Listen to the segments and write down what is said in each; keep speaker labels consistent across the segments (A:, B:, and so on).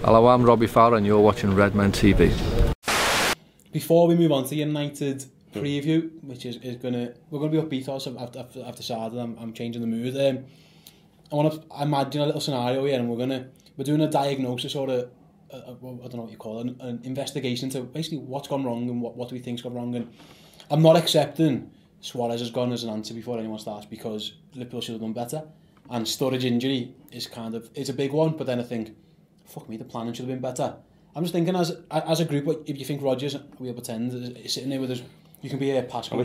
A: Hello, I'm Robbie Fowler and you're watching Redmen TV.
B: Before we move on to the United preview, which is we're gonna be upbeat also. I've decided I'm changing the mood. I want to imagine a little scenario here, and we're doing a diagnosis or I don't know what you call it, an investigation to basically what's gone wrong and what do we think's gone wrong. And I'm not accepting Suarez has gone as an answer before anyone starts, because Liverpool should have done better. And Sturridge injury is it's a big one, but then I think, fuck me, the planning should have been better. I'm just thinking as a group, if you think Rodgers, we'll pretend, is sitting there with us, you can be a Pascal,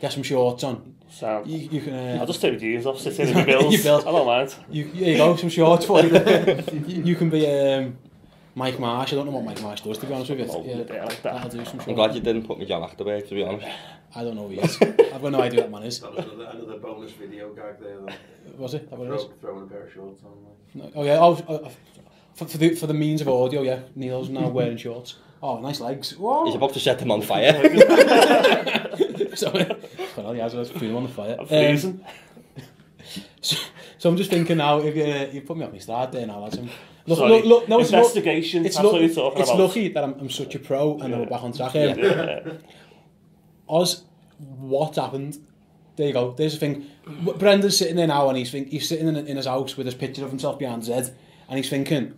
B: get some shorts on.
C: So
B: you can.
C: I'll just take my jeans off, sit in the bills. I don't mind.
B: Here you go, some shorts for you. You can be Mike Marsh. I don't know what Mike Marsh does, to be honest with you.
C: Yeah, like that.
B: I'll do some shorts.
D: I'm glad you didn't put me John Achterberg, to be honest.
B: I don't know who he is. I've got no idea what that man is.
E: That was another bonus video gag there, though.
B: Was it? That what it is?
E: Throwing a pair of shorts on.
B: No, oh yeah. For the means of audio, yeah. Neil's now wearing shorts. Oh, nice legs. Whoa.
D: He's about to set them on fire.
B: Sorry. Well, yeah, I was putting him on the fire.
C: I'm freezing.
B: So I'm just thinking now, if you put me on my start there now, lads.
C: Look, no, investigation. That's what you're talking about.
B: It's lucky that I'm such a pro and that we're back on track. Oz, what happened? There you go. There's the thing. Brendan's sitting there now, and he's sitting in his house with his picture of himself behind his head, and he's thinking,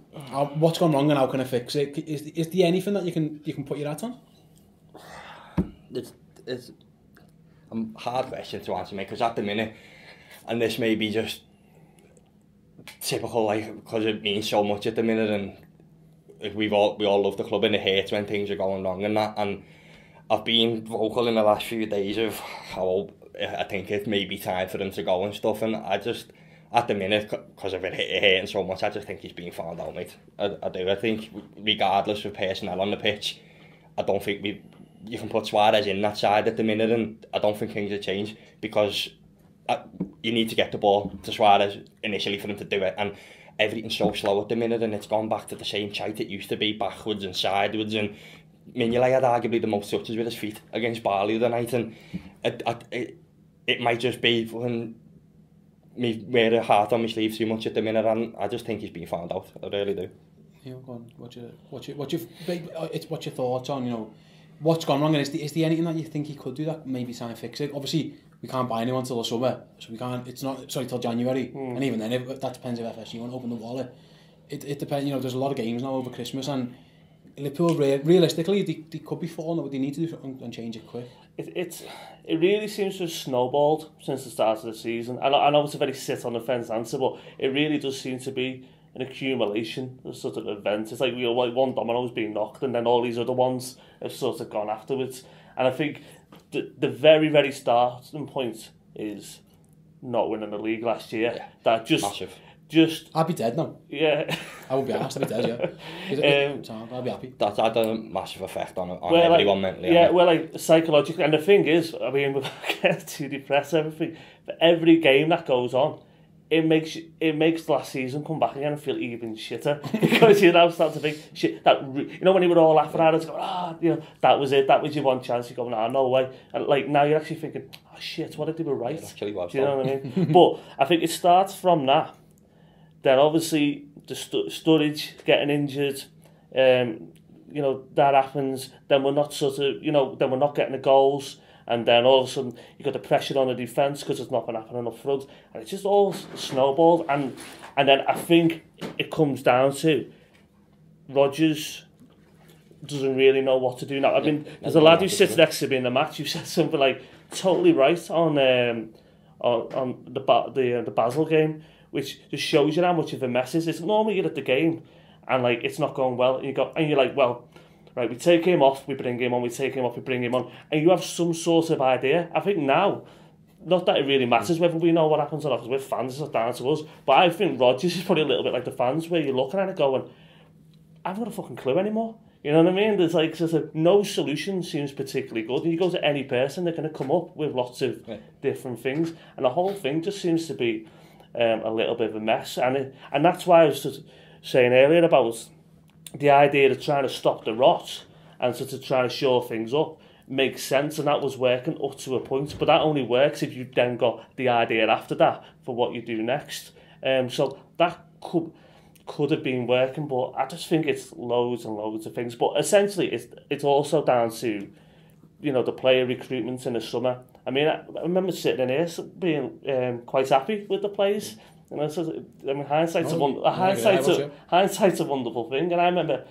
B: what's gone wrong and how can I fix it? Is there anything that you can put your hat on?
D: It's a hard question to answer, mate, because at the minute, and this may be just typical, like, because it means so much at the minute, and like, we all love the club, and it hurts when things are going wrong and that. And I've been vocal in the last few days of how I think it may be time for him to go and stuff, and I just, at the minute, because of it hurting so much, I just think he's being found out, mate. I do. I think regardless of personnel on the pitch, I don't think you can put Suarez in that side at the minute, and I don't think things will change, because you need to get the ball to Suarez initially for him to do it, and everything's so slow at the minute, and it's gone back to the same shite it used to be, backwards and sideways. And Mignolet had arguably the most touches with his feet against Barley the night, and it might just be when me wear a heart on my sleeve too much at the minute, and I just think he's been found out. I really do.
B: Yeah, go on. What's your thoughts on, you know, what's gone wrong, and is there anything that you think he could do that maybe try and fix it? Obviously, we can't buy anyone till the summer, so we can't. It's not till January, and even then, that depends if FSG want to open the wallet. It depends. You know, there's a lot of games now over Christmas, and Liverpool realistically they could be falling, but they need to do something and change it quick.
C: It really seems to have snowballed since the start of the season. I know it's a very sit on the fence answer, but it really does seem to be an accumulation of sort of events. It's like one domino's being knocked, and then all these other ones have sort of gone afterwards. And I think the very, very starting point is not winning the league last year.
D: Yeah.
C: That just
D: massive.
B: I'd be dead now.
C: Yeah.
B: I would be honest, I'd be dead, yeah. I'd be happy.
D: That's had a massive effect on everyone mentally.
C: Yeah, well, like, psychologically. And the thing is, I mean, we get too depressed, everything. But every game that goes on, it makes last season come back again and feel even shitter. Because you now start to think, shit, you know, when you were all laughing at it, going, you know, that was it, that was your one chance. You go, nah, no way. And like, now you're actually thinking, oh shit, what if they were right?
D: It actually was.
C: Do you know what I mean? But I think it starts from that. Then obviously the Sturridge getting injured, you know, that happens. Then we're not then we're not getting the goals, and then all of a sudden you got the pressure on the defence because it's not been happening up front, and it's just all snowballed. And then I think it comes down to Rodgers doesn't really know what to do now. I mean, there's a lad who sits next to me in the match who said something like totally right on the Basel game, which just shows you how much of a mess it is. It's normally you're at the game and like it's not going well, and you're like, well, right, we take him off, we bring him on, we take him off, we bring him on, and you have some sort of idea. I think now, not that it really matters whether we know what happens or not, because we're fans, it's not down to us, but I think Rodgers is probably a little bit like the fans, where you're looking at it going, I haven't got a fucking clue anymore. You know what I mean? There's like sort of no solution seems particularly good, and you go to any person, they're going to come up with lots of different things, and the whole thing just seems to be a little bit of a mess, and that's why I was sort of saying earlier about the idea of trying to stop the rot and sort of trying to shore things up makes sense, and that was working up to a point, but that only works if you've then got the idea after that for what you do next. So that could have been working, but I just think it's loads and loads of things. But essentially, it's also down to, you know, the player recruitment in the summer. I mean, I remember sitting in here being quite happy with the players. You know, so, I mean, hindsight's a wonderful thing. And I remember,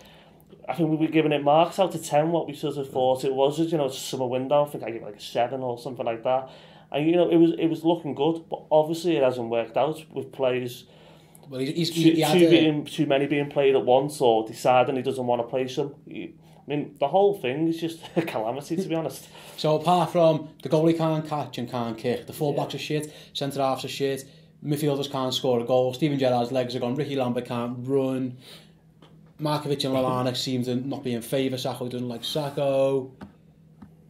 C: I think we were giving it marks out of 10, what we sort of thought it was. You know, it's a summer window. I think I gave it like a 7 or something like that. And, you know, it was looking good, but obviously it hasn't worked out with players.
B: Well,
C: too many being played at once, or deciding he doesn't want to play some. I mean, the whole thing is just a calamity, to be honest.
B: So apart from the goalie can't catch and can't kick, the full-backs are shit, centre-halves are shit, midfielders can't score a goal, Steven Gerrard's legs are gone, Ricky Lambert can't run, Markovic and Lallana seem to not be in favour, Sacco doesn't like Sacco,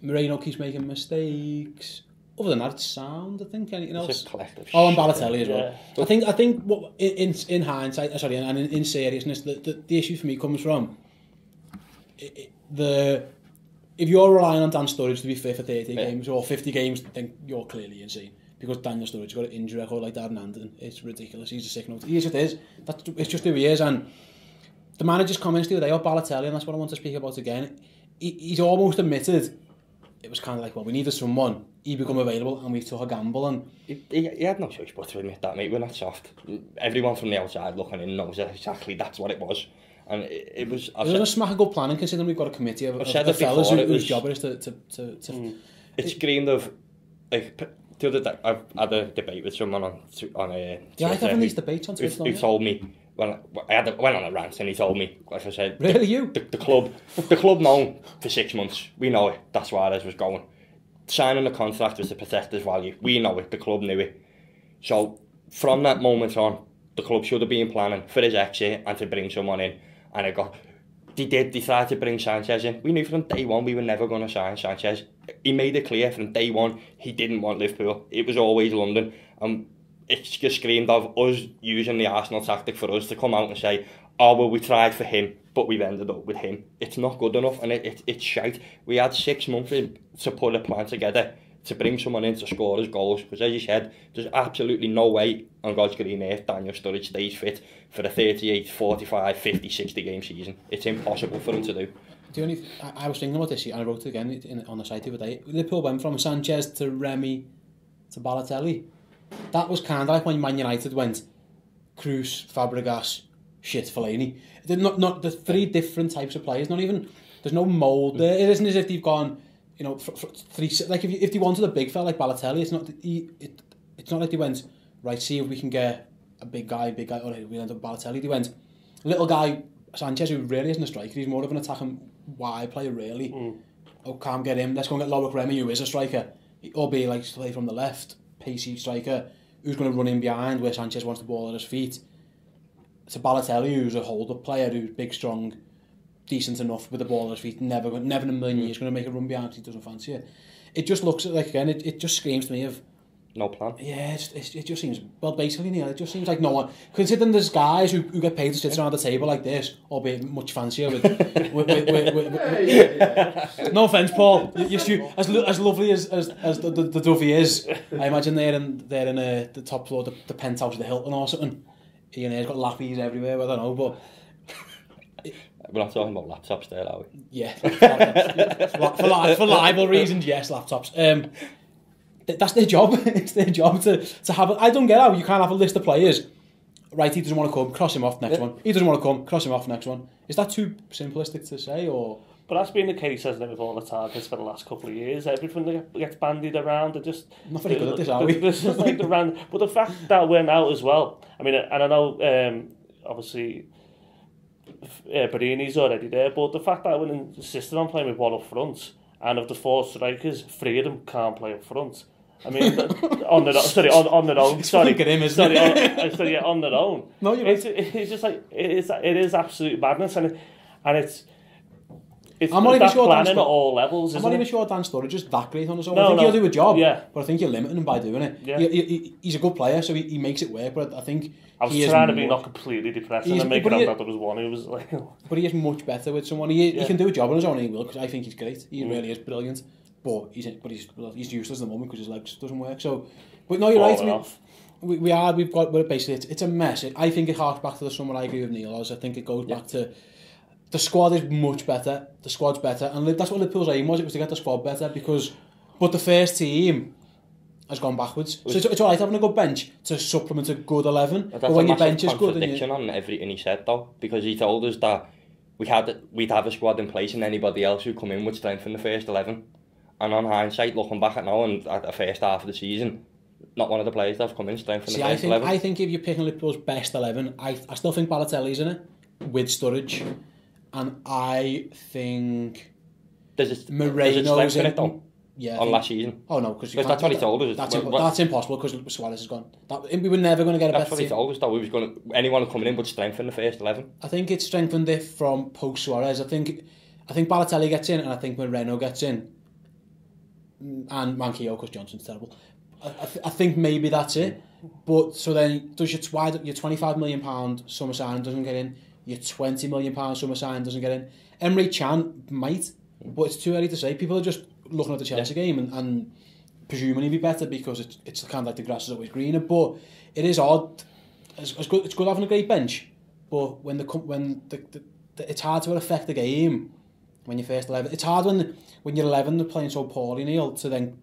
B: Moreno keeps making mistakes. Other than that, it's sound, I think. Anything else? Oh, and Balotelli as well. Yeah. I think what in hindsight, and in seriousness, the issue for me comes from if you're relying on Dan Sturridge to be fit for 30 games or 50 games, then you're clearly insane. Because Daniel Sturridge got an injury record like that in Anderton. It's ridiculous. He's a sick note. He just is. It's just who he is. And the manager's comments the other day about Balotelli, and that's what I want to speak about again. He's almost admitted it was kind of like, well, we needed someone. He become available, and we took a gamble. And
D: he had no choice but to admit that, mate. We're not soft. Everyone from the outside looking in knows exactly that's what it was. And it was... It
B: was a smack a good planning, considering we've got a committee of the fellas whose job it is to
D: It screamed of... Like, the other day, I've had a debate with someone on a...
B: Yeah, I having these debates on Twitter.
D: Who told me... Well, I went on a rant and he told me, like I said...
B: Really, you?
D: The club known for 6 months. We know it. That's where Suarez was going. Signing the contract was to protect his value. We know it. The club knew it. So, from that moment on, the club should have been planning for his exit and to bring someone in. And they tried to bring Sanchez in. We knew from day one we were never going to sign Sanchez. He made it clear from day one he didn't want Liverpool. It was always London. It just screamed of us using the Arsenal tactic for us to come out and say, oh, well, we tried for him, but we've ended up with him. It's not good enough, and it's shite. We had 6 months to put a plan together to bring someone in to score his goals, because as you said, there's absolutely no way on God's green earth Daniel Sturridge stays fit for a 38, 45, 50, 60 game season. It's impossible for him to do.
B: I was thinking about this, and I wrote it again on the site the other day. Liverpool went from Sanchez to Remy to Balotelli. That was kind of like when Man United went Cruz, Fabregas, Fellaini. They're not the 3 different types of players. Not even there's no mould there. It isn't as if they've gone, you know, for 3. Like if they wanted a big fella like Balotelli, it's not like they went right. See if we can get a big guy. Or we end up with Balotelli. They went little guy Sanchez, who really isn't a striker. He's more of an attacking wide player, really. Oh, can't get him. Let's go and get Loic Remy, who is a striker. Or be like play from the left, pacey striker who's going to run in behind where Sanchez wants the ball at his feet. It's a Balotelli who's a hold-up player who's big, strong, decent enough with the ball at his feet. Never in a million years going to make a run behind because he doesn't fancy it. It just looks like, again, it just screams to me of...
D: No plan.
B: Yeah, it just seems... Well, basically, Neil, it just seems like no one... Considering there's guys who get paid to sit around the table like this, albeit much fancier with no offence, Paul. As lovely as the Duffy is, I imagine they're in the top floor, the penthouse of the Hilton or something. Ian Ayre's got lappies everywhere, I don't know, but...
D: We're not talking about laptops there, are we?
B: Yeah. For libel reasons, yes, laptops. That's their job. It's their job to have... I don't get how you can't have a list of players. Right, he doesn't want to come, cross him off, next one. He doesn't want to come, cross him off, next one. Is that too simplistic to say, or...
C: But that's been the case, hasn't it, with all the targets for the last couple of years. Everything that gets bandied around, they're just...
B: Not very good at this, are we?
C: But the fact that we're out as well... I mean, and I know, obviously... Berini's already there, but the fact that we're insisting on playing with one up front, and of the 4 strikers, 3 of them can't play up front. I mean, on their own. Sorry, on their own.
B: No, you're right.
C: It's just like it is absolute madness, and it's
B: I'm not even sure
C: planning at all levels.
B: I'm not even sure Dan Sturridge is that great on his own.
C: No,
B: I think he'll do a job, but I think you're limiting him by doing it.
C: Yeah.
B: He's a good player, so he makes it work. But I think
C: I was trying to be not completely depressing and make it up that there was one who was like.
B: But he is much better with someone. He can do a job on his own, and he will, because I think he's great. He really is brilliant. But he's useless at the moment because his legs doesn't work. So, but no, you're right. We've got, well, basically, it's a mess. I think it harks back to the summer. I agree with Neil. I think it goes back to the squad is much better. The squad's better, and that's what Liverpool's aim was. It was to get the squad better but the first team has gone backwards. So it's alright having a good bench to supplement a good 11. But when your bench is good,
D: contradiction on everything he said though, because he told us that we'd have a squad in place, and anybody else who come in would strengthen the first 11. And on hindsight, looking back at now and at the first half of the season, not one of the players that's come in strengthen the first 11.
B: I think if you're picking Liverpool's best 11, I still think Balotelli's in it with Sturridge, and I think Moreno's in it
D: though.
B: Yeah,
D: on last season.
B: Oh no, because
D: that's what he told us.
B: That's impossible because Suarez is gone. We were never going to get a better team.
D: That's what he told us though. We was going to, anyone coming in would strengthen the first 11.
B: I think it strengthened it from post Suarez. I think Balotelli gets in, and I think Moreno gets in, and Manquillo because Johnson's terrible. I think maybe that's it. But so then does your £25 million summer signing doesn't get in, your £20 million summer signing doesn't get in. Emre Can might, but it's too early to say. People are just looking at the Chelsea game and presuming he'll be better because it's kind of like the grass is always greener. But it is odd. It's good having a great bench, but when it's hard to affect the game when you're first 11. It's hard when you're 11 they're playing so poorly, Neil, to then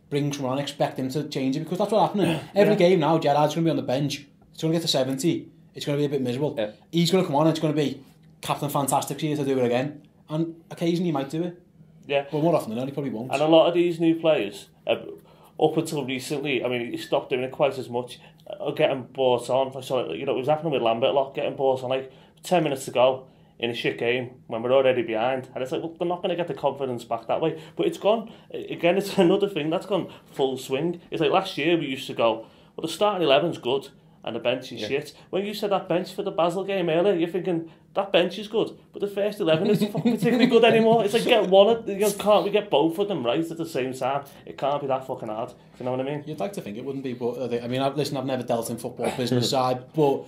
B: bring someone on, expect him to change it, because that's what's happening. Every game now, Gerrard's going to be on the bench. It's going to get to 70. It's going to be a bit miserable. Yeah. He's going to come on and it's going to be Captain Fantastic's here to do it again. And occasionally he might do it.
C: Yeah.
B: But more often than not, he probably won't.
C: And a lot of these new players, up until recently, I mean, he stopped doing it quite as much, are getting bought on. I saw it, it was happening with Lambert a lot, getting bought on like 10 minutes to go in a shit game when we're already behind. And it's like, well, they're not going to get the confidence back that way. But it's gone. Again, it's another thing that's gone full swing. It's like last year we used to go, well, the starting 11's good and the bench is shit. When you said that bench for the Basel game earlier, you're thinking, that bench is good, but the first 11 isn't fucking particularly good anymore. It's like, get one, can't we get both of them right at the same time? It can't be that fucking hard. You know what I mean?
B: You'd like to think it wouldn't be, but I mean, I've never dealt in football business side, but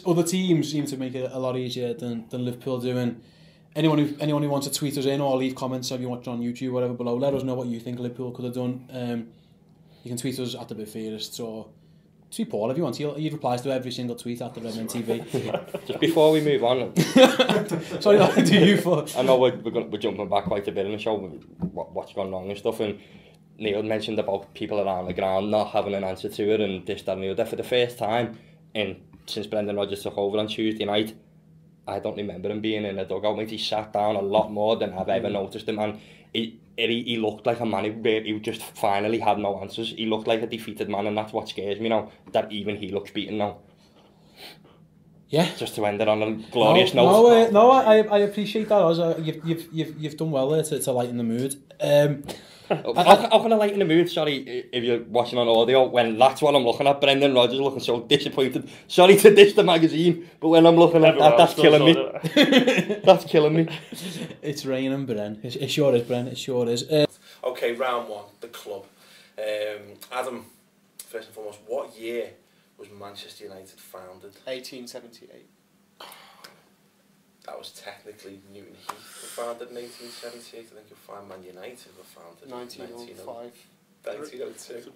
B: other teams seem to make it a lot easier than Liverpool do. And anyone who wants to tweet us in or leave comments if you watch on YouTube or whatever below, let us know what you think Liverpool could have done. You can tweet us at the Bitfearists or tweet Paul if you want. He replies to every single tweet at the Redmen TV.
D: Just before we move on,
B: sorry, what do you for?
D: I know we're jumping back quite a bit in the show, what's gone wrong and stuff, and Neil mentioned about people around the ground not having an answer to it and this, that and the other. For the first time since Brendan Rodgers took over on Tuesday night, I don't remember him being in a dugout, mate. He sat down a lot more than I've ever noticed him, and he looked like a man who just finally had no answers. He looked like a defeated man, and that's what scares me now, that even he looks beaten now.
B: Yeah.
D: Just to end it on a glorious note.
B: I appreciate that. You've done well there to lighten the mood.
D: How can I lighten the mood, sorry, if you're watching on audio, when that's what I'm looking at, Brendan Rodgers looking so disappointed. Sorry to dish the magazine, but when I'm looking at that, that's killing me. That's killing me.
B: It's raining, Bren. It sure is, Bren. It sure is.
F: Okay, round one, the club. Adam, first and foremost, what year was Manchester United founded?
G: 1878.
F: That was technically Newton Heath were founded in 1878. I think you'll find Man United were founded
G: 1905.
F: in 1902.